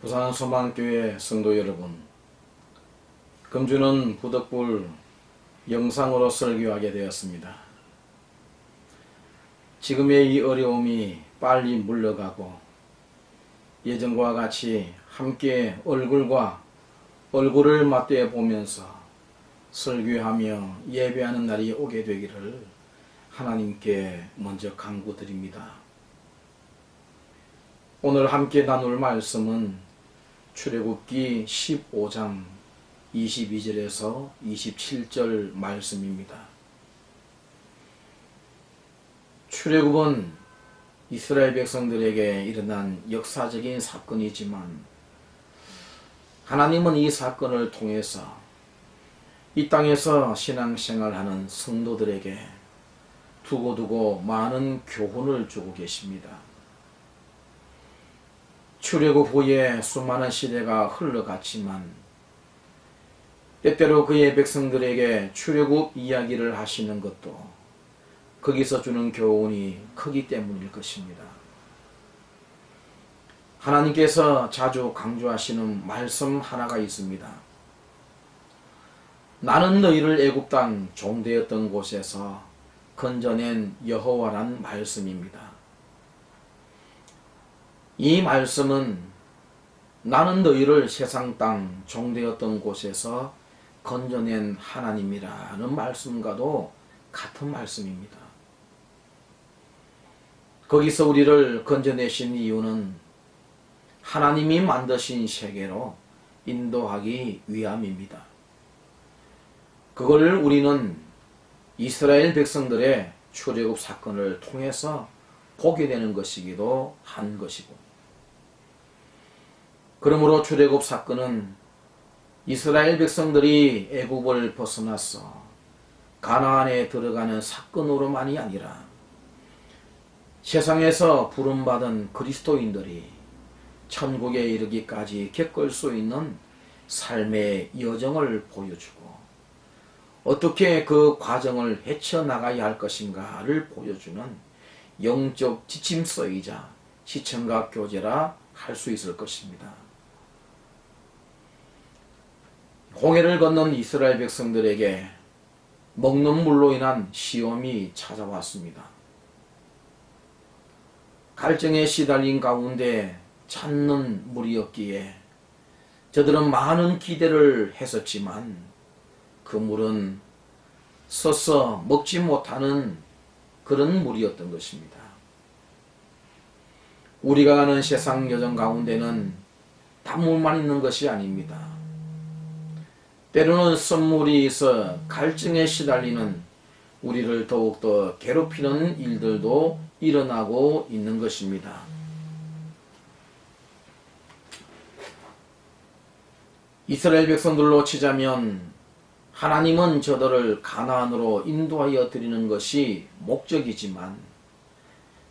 부산 소망교회 성도 여러분, 금주는 부덕불 영상으로 설교하게 되었습니다. 지금의 이 어려움이 빨리 물러가고 예전과 같이 함께 얼굴과 얼굴을 맞대어 보면서 설교하며 예배하는 날이 오게 되기를 하나님께 먼저 간구드립니다. 오늘 함께 나눌 말씀은 출애굽기 15장 22절에서 27절 말씀입니다. 출애굽은 이스라엘 백성들에게 일어난 역사적인 사건이지만 하나님은 이 사건을 통해서 이 땅에서 신앙생활하는 성도들에게 두고두고 많은 교훈을 주고 계십니다. 출애굽 후에 수많은 시대가 흘러갔지만 때때로 그의 백성들에게 출애굽 이야기를 하시는 것도 거기서 주는 교훈이 크기 때문일 것입니다. 하나님께서 자주 강조하시는 말씀 하나가 있습니다. 나는 너희를 애굽 땅 종되었던 곳에서 건져낸 여호와란 말씀입니다. 이 말씀은 나는 너희를 세상 땅 종되었던 곳에서 건져낸 하나님이라는 말씀과도 같은 말씀입니다. 거기서 우리를 건져내신 이유는 하나님이 만드신 세계로 인도하기 위함입니다. 그걸 우리는 이스라엘 백성들의 출애굽 사건을 통해서 보게 되는 것이기도 한 것이고, 그러므로 출애굽 사건은 이스라엘 백성들이 애굽을 벗어나서 가나안에 들어가는 사건으로만이 아니라 세상에서 부름받은 그리스도인들이 천국에 이르기까지 겪을 수 있는 삶의 여정을 보여주고 어떻게 그 과정을 헤쳐나가야 할 것인가를 보여주는 영적 지침서이자 시청각 교재라 할 수 있을 것입니다. 홍해를 건넌 이스라엘 백성들에게 먹는 물로 인한 시험이 찾아왔습니다. 갈증에 시달린 가운데 찾는 물이었기에 저들은 많은 기대를 했었지만 그 물은 서서 먹지 못하는 그런 물이었던 것입니다. 우리가 가는 세상 여정 가운데는 단물만 있는 것이 아닙니다. 때로는 썸물이 있어 갈증에 시달리는 우리를 더욱더 괴롭히는 일들도 일어나고 있는 것입니다. 이스라엘 백성들로 치자면 하나님은 저들을 가나안으로 인도하여 드리는 것이 목적이지만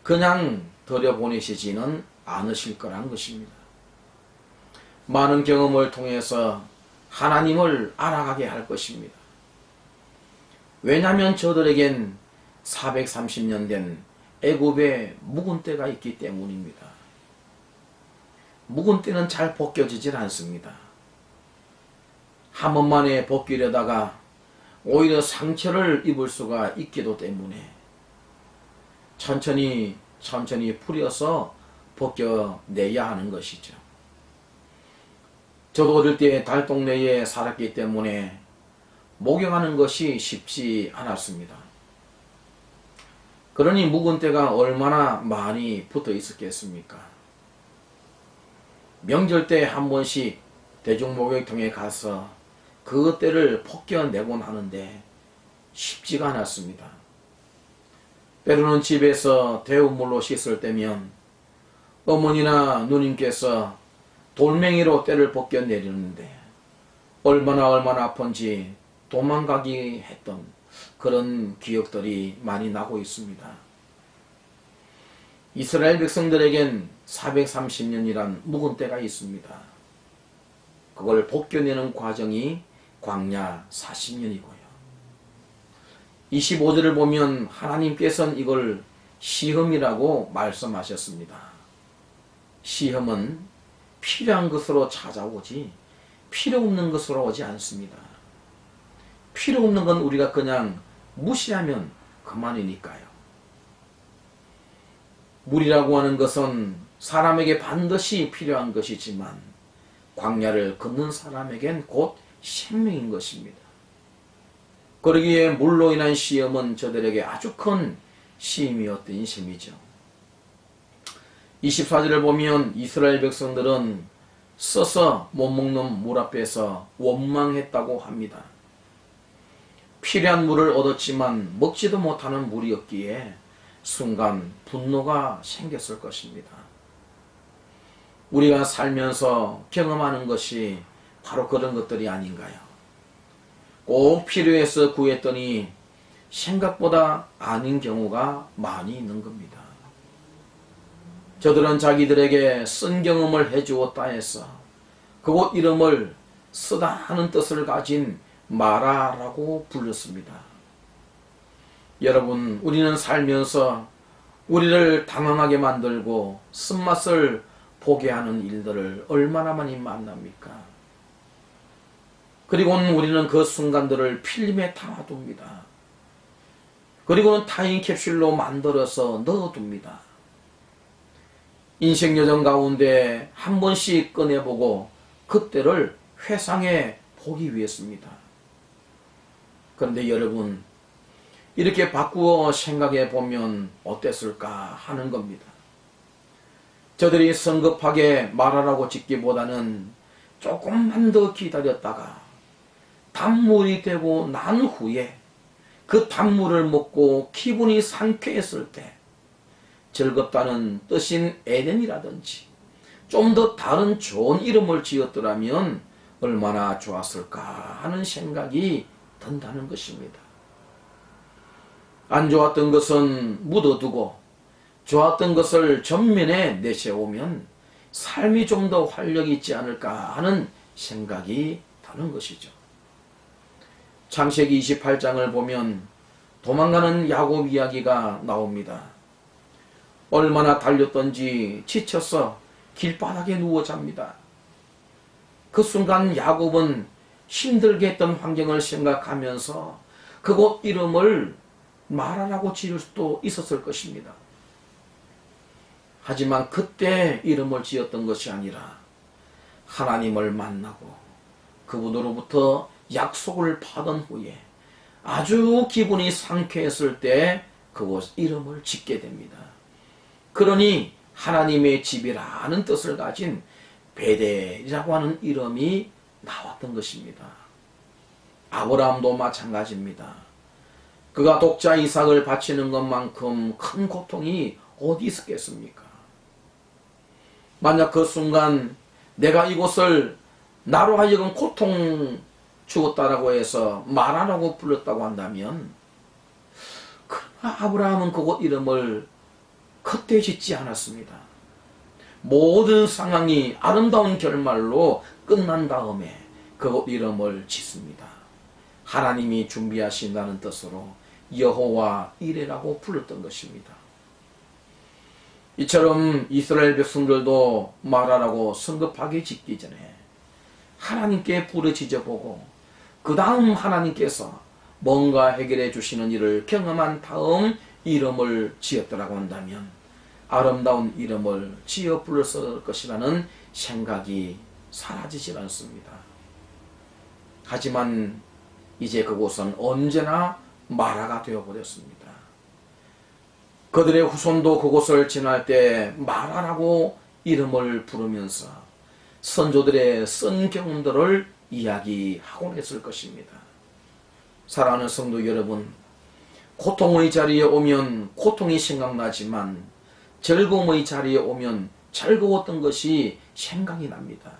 그냥 들여보내시지는 않으실 거란 것입니다. 많은 경험을 통해서 하나님을 알아가게 할 것입니다. 왜냐하면 저들에겐 430년 된 애굽의 묵은 때가 있기 때문입니다. 묵은 때는 잘 벗겨지질 않습니다. 한 번만에 벗기려다가 오히려 상처를 입을 수가 있기도 때문에 천천히 풀어서 벗겨내야 하는 것이죠. 저도 어릴 때 달동네에 살았기 때문에 목욕하는 것이 쉽지 않았습니다. 그러니 묵은 때가 얼마나 많이 붙어 있었겠습니까? 명절 때 한 번씩 대중목욕통에 가서 그 때를 벗겨내곤 하는데 쉽지가 않았습니다. 때로는 집에서 데우물로 씻을 때면 어머니나 누님께서 돌멩이로 때를 벗겨내려는데 얼마나 아픈지 도망가기 했던 그런 기억들이 많이 나고 있습니다. 이스라엘 백성들에겐 430년이란 묵은 때가 있습니다. 그걸 벗겨내는 과정이 광야 40년이고요. 25절을 보면 하나님께서는 이걸 시험이라고 말씀하셨습니다. 시험은 필요한 것으로 찾아오지 필요 없는 것으로 오지 않습니다. 필요 없는 건 우리가 그냥 무시하면 그만이니까요. 물이라고 하는 것은 사람에게 반드시 필요한 것이지만 광야를 걷는 사람에겐 곧 생명인 것입니다. 그러기에 물로 인한 시험은 저들에게 아주 큰 시험이었던 셈이죠. 24절을 보면 이스라엘 백성들은 써서 못 먹는 물 앞에서 원망했다고 합니다. 필요한 물을 얻었지만 먹지도 못하는 물이었기에 순간 분노가 생겼을 것입니다. 우리가 살면서 경험하는 것이 바로 그런 것들이 아닌가요? 꼭 필요해서 구했더니 생각보다 아닌 경우가 많이 있는 겁니다. 저들은 자기들에게 쓴 경험을 해주었다 해서 그곳 이름을 쓰다 하는 뜻을 가진 마라라고 불렀습니다. 여러분, 우리는 살면서 우리를 당황하게 만들고 쓴맛을 보게 하는 일들을 얼마나 많이 만납니까? 그리고는 우리는 그 순간들을 필름에 담아둡니다. 그리고는 타임캡슐로 만들어서 넣어둡니다. 인생 여정 가운데 한 번씩 꺼내보고 그때를 회상해 보기 위해서입니다. 그런데 여러분, 이렇게 바꾸어 생각해 보면 어땠을까 하는 겁니다. 저들이 성급하게 말하라고 짓기보다는 조금만 더 기다렸다가 단물이 되고 난 후에 그 단물을 먹고 기분이 상쾌했을 때 즐겁다는 뜻인 에덴이라든지 좀 더 다른 좋은 이름을 지었더라면 얼마나 좋았을까 하는 생각이 든다는 것입니다. 안 좋았던 것은 묻어두고 좋았던 것을 전면에 내세우면 삶이 좀 더 활력이 있지 않을까 하는 생각이 드는 것이죠. 창세기 28장을 보면 도망가는 야곱 이야기가 나옵니다. 얼마나 달렸던지 지쳐서 길바닥에 누워 잡니다. 그 순간 야곱은 힘들게 했던 환경을 생각하면서 그곳 이름을 마라라고 지을 수도 있었을 것입니다. 하지만 그때 이름을 지었던 것이 아니라 하나님을 만나고 그분으로부터 약속을 받은 후에 아주 기분이 상쾌했을 때 그곳 이름을 짓게 됩니다. 그러니 하나님의 집이라는 뜻을 가진 베델이라고 하는 이름이 나왔던 것입니다. 아브라함도 마찬가지입니다. 그가 독자 이삭을 바치는 것만큼 큰 고통이 어디 있었겠습니까? 만약 그 순간 내가 이곳을 나로 하여금 고통 주었다라고 해서 마라라고 불렀다고 한다면 그러나 아브라함은 그곳 이름을 그때 짓지 않았습니다. 모든 상황이 아름다운 결말로 끝난 다음에 그곳 이름을 짓습니다. 하나님이 준비하신다는 뜻으로 여호와 이레라고 불렀던 것입니다. 이처럼 이스라엘 백성들도 마라라고 성급하게 짓기 전에 하나님께 부르짖어보고 그 다음 하나님께서 뭔가 해결해 주시는 일을 경험한 다음 이름을 지었더라고 한다면 아름다운 이름을 지어 불렀을 것이라는 생각이 사라지질 않습니다. 하지만 이제 그곳은 언제나 마라가 되어버렸습니다. 그들의 후손도 그곳을 지날 때 마라라고 이름을 부르면서 선조들의 쓴 경험들을 이야기하곤 했을 것입니다. 사랑하는 성도 여러분, 고통의 자리에 오면 고통이 생각나지만 즐거움의 자리에 오면 즐거웠던 것이 생각이 납니다.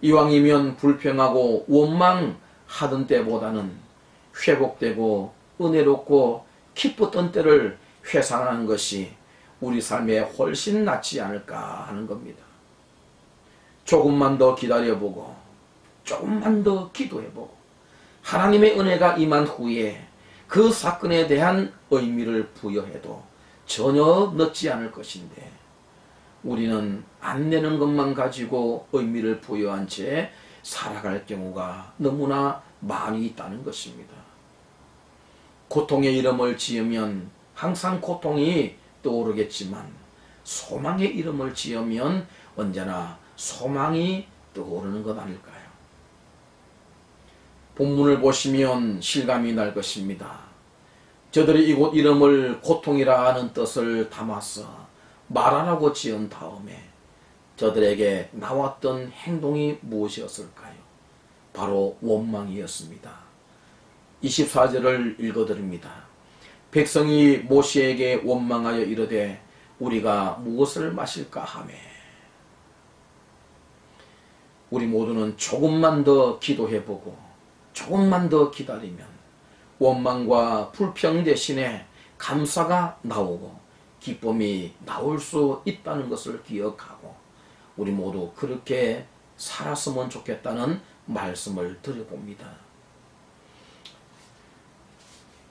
이왕이면 불평하고 원망하던 때보다는 회복되고 은혜롭고 기뻤던 때를 회상하는 것이 우리 삶에 훨씬 낫지 않을까 하는 겁니다. 조금만 더 기다려보고 조금만 더 기도해보고 하나님의 은혜가 임한 후에 그 사건에 대한 의미를 부여해도 전혀 늦지 않을 것인데 우리는 안 내는 것만 가지고 의미를 부여한 채 살아갈 경우가 너무나 많이 있다는 것입니다. 고통의 이름을 지으면 항상 고통이 떠오르겠지만 소망의 이름을 지으면 언제나 소망이 떠오르는 것 아닐까요? 본문을 보시면 실감이 날 것입니다. 저들이 이곳 이름을 고통이라 하는 뜻을 담아서 말하라고 지은 다음에 저들에게 나왔던 행동이 무엇이었을까요? 바로 원망이었습니다. 24절을 읽어드립니다. 백성이 모세에게 원망하여 이르되 우리가 무엇을 마실까 하매. 우리 모두는 조금만 더 기도해보고 조금만 더 기다리면 원망과 불평 대신에 감사가 나오고 기쁨이 나올 수 있다는 것을 기억하고 우리 모두 그렇게 살았으면 좋겠다는 말씀을 드려봅니다.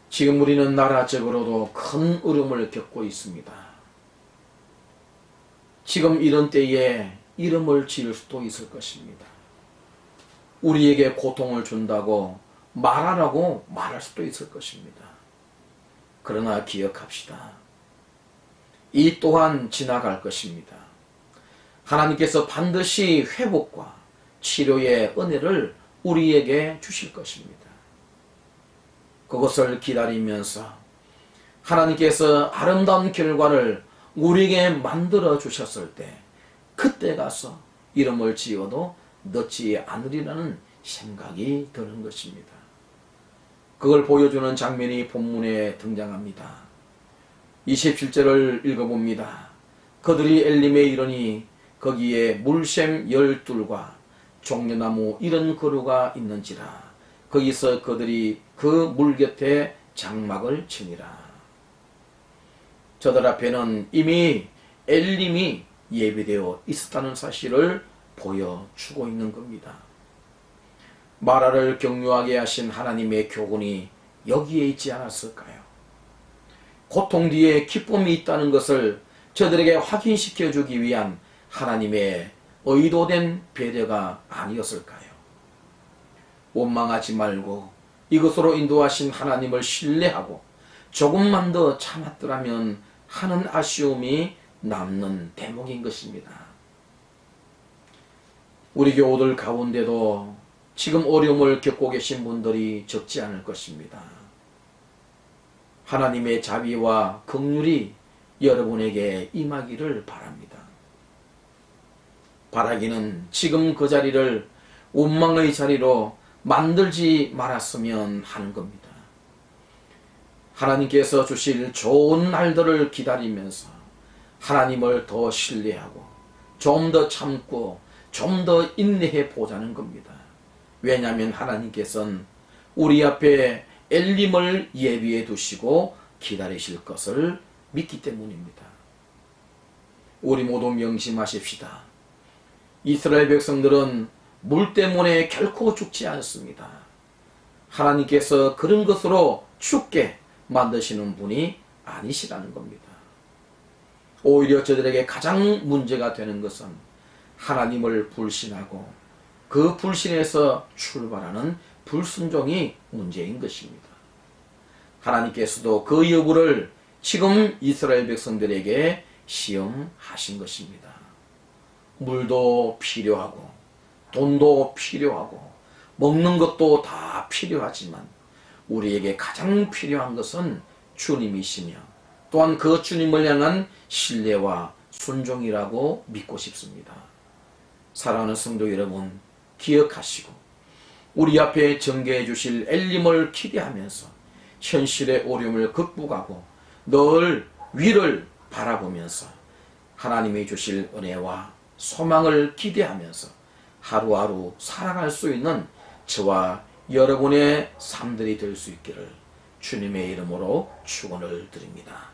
지금 우리는 나라적으로도 큰 어려움을 겪고 있습니다. 지금 이런 때에 이름을 지을 수도 있을 것입니다. 우리에게 고통을 준다고 말하라고 말할 수도 있을 것입니다. 그러나 기억합시다. 이 또한 지나갈 것입니다. 하나님께서 반드시 회복과 치료의 은혜를 우리에게 주실 것입니다. 그것을 기다리면서 하나님께서 아름다운 결과를 우리에게 만들어 주셨을 때 그때 가서 이름을 지어도 늦지 않으리라는 생각이 드는 것입니다. 그걸 보여주는 장면이 본문에 등장합니다. 27절을 읽어봅니다. 그들이 엘림에 이르니 거기에 물샘 12과 종려나무 70그루가 있는지라 거기서 그들이 그 물 곁에 장막을 치니라. 저들 앞에는 이미 엘림이 예비되어 있었다는 사실을 보여주고 있는 겁니다. 마라를 격려하게 하신 하나님의 교훈이 여기에 있지 않았을까요? 고통 뒤에 기쁨이 있다는 것을 저들에게 확인시켜 주기 위한 하나님의 의도된 배려가 아니었을까요? 원망하지 말고 이것으로 인도하신 하나님을 신뢰하고 조금만 더 참았더라면 하는 아쉬움이 남는 대목인 것입니다. 우리 교우들 가운데도 지금 어려움을 겪고 계신 분들이 적지 않을 것입니다. 하나님의 자비와 긍휼이 여러분에게 임하기를 바랍니다. 바라기는 지금 그 자리를 원망의 자리로 만들지 말았으면 하는 겁니다. 하나님께서 주실 좋은 날들을 기다리면서 하나님을 더 신뢰하고 좀 더 참고 좀 더 인내해 보자는 겁니다. 왜냐하면 하나님께서는 우리 앞에 엘림을 예비해 두시고 기다리실 것을 믿기 때문입니다. 우리 모두 명심하십시다. 이스라엘 백성들은 물 때문에 결코 죽지 않습니다. 하나님께서 그런 것으로 죽게 만드시는 분이 아니시라는 겁니다. 오히려 저들에게 가장 문제가 되는 것은 하나님을 불신하고 그 불신에서 출발하는 불순종이 문제인 것입니다. 하나님께서도 그 여부를 지금 이스라엘 백성들에게 시험하신 것입니다. 물도 필요하고 돈도 필요하고 먹는 것도 다 필요하지만 우리에게 가장 필요한 것은 주님이시며 또한 그 주님을 향한 신뢰와 순종이라고 믿고 싶습니다. 사랑하는 성도 여러분, 기억하시고 우리 앞에 전개해 주실 엘림을 기대하면서 현실의 어려움을 극복하고 늘 위를 바라보면서 하나님이 주실 은혜와 소망을 기대하면서 하루하루 살아갈 수 있는 저와 여러분의 삶들이 될 수 있기를 주님의 이름으로 축원을 드립니다.